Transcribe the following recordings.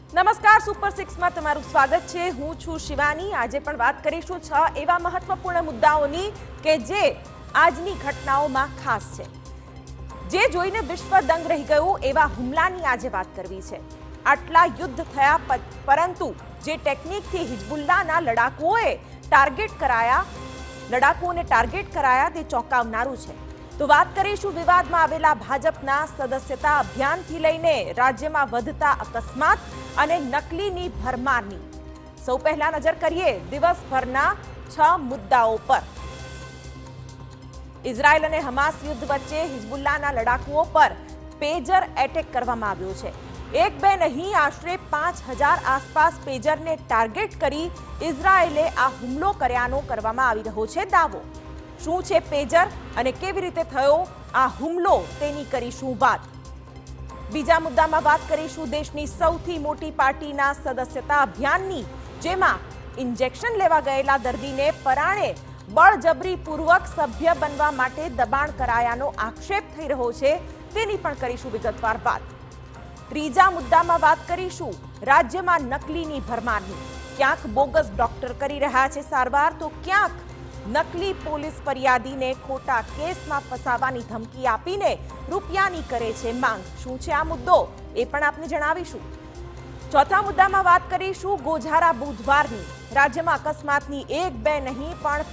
નમસ્કાર, સુપર 6 માં તમારું સ્વાગત છે। હું છું શિવાની। આજે પણ વાત કરીશું 6 એવા મહત્વપૂર્ણ મુદ્દાઓની કે જે આજની ઘટનાઓમાં ખાસ છે, જે જોઈને વિશ્વ દંગ રહી ગયું એવા હુમલાની આજે વાત કરવી છે। આટલા યુદ્ધ થયા પરંતુ જે ટેકનિકથી હિઝબુલ્લાહના લડાકુઓને ટાર્ગેટ કરાયા તે ચોંકાવનારું છે। તો વાત કરીશું વિવાદમાં આવેલા ભાજપના સદસ્યતા અભિયાનથી લઈને રાજ્યમાં વધતા અકસ્માત અને નકલીની ભરમારની। સૌ પહેલા નજર કરીએ દિવસભરના 6 મુદ્દાઓ પર। ઇઝરાયલ અને હમાસ યુદ્ધ વચ્ચે હિઝબુલ્લાહના લડાકુઓ પર પેજર એટેક કરવામાં આવ્યો છે। એક બે નહીં, આશરે 5000 આસપાસ પેજરને ટાર્ગેટ કરી ઇઝરાયલે આ હુમલો કર્યાનો કરવામાં આવી રહ્યો છે દાવો। શું છે પેજર અને કેવી રીતે થયો આ હુમલો તેની કરીશું વાત। બીજા મુદ્દામાં વાત કરીશું દેશની સૌથી મોટી પાર્ટીના સદસ્યતા અભિયાનની, જેમાં ઇન્જેક્શન લેવા ગયેલા દર્દીને પરાણે બળજબરીપૂર્વક સભ્ય બનવા માટે દબાણ કરાયાનો આક્ષેપ થઈ રહ્યો છે, તેની પણ કરીશું વિગતવાર વાત। ત્રીજા મુદ્દામાં વાત કરીશું રાજ્યમાં નકલીની ભરમારની। ક્યાંક બોગસ ડોક્ટર કરી રહ્યા છે સારવાર, તો ક્યાંક નકલી પોલીસ ફરિયાદીને ખોટા કેસમાં ફસાવાની ધમકી આપીને રૂપિયાની કરે છે માંગ। શું છે આ મુદ્દો એ પણ આપને જણાવીશું। ચોથા મુદ્દામાં વાત કરીશું ગોઝારા બુધવારની। રાજ્યમાં અકસ્માતની એક બે નહીં પણ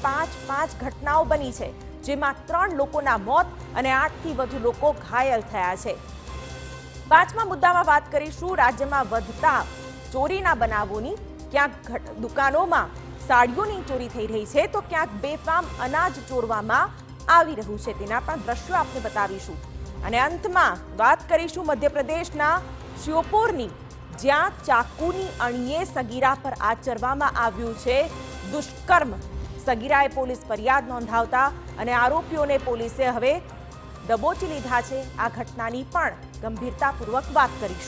5 ઘટનાઓ બની છે, જેમાં 3 લોકોના મોત અને 8 થી વધુ લોકો ઘાયલ થયા છે। પાંચમા મુદ્દામાં વાત કરીશું રાજ્યમાં વધતા ચોરીના બનાવોની। ક્યાંક દુકાનોમાં સાડીઓની ચોરી થઈ રહી છે, તો ક્યાંક બેફામ અનાજ ચોરવામાં આવી રહ્યું છે, તેના પણ દ્રશ્યો આપને બતાવીશું। અને અંતમાં વાત કરીશું મધ્યપ્રદેશના શ્યોપુરની, જ્યાં ચાકુની અણીએ સગીરા પર આચરવામાં આવ્યું છે દુષ્કર્મ। સગીરાએ પોલીસ ફરિયાદ નોંધાવતા અને આરોપીઓને પોલીસે હવે દબોચી લીધા છે। આ ઘટનાની પણ ગંભીરતાપૂર્વક વાત કરીશું।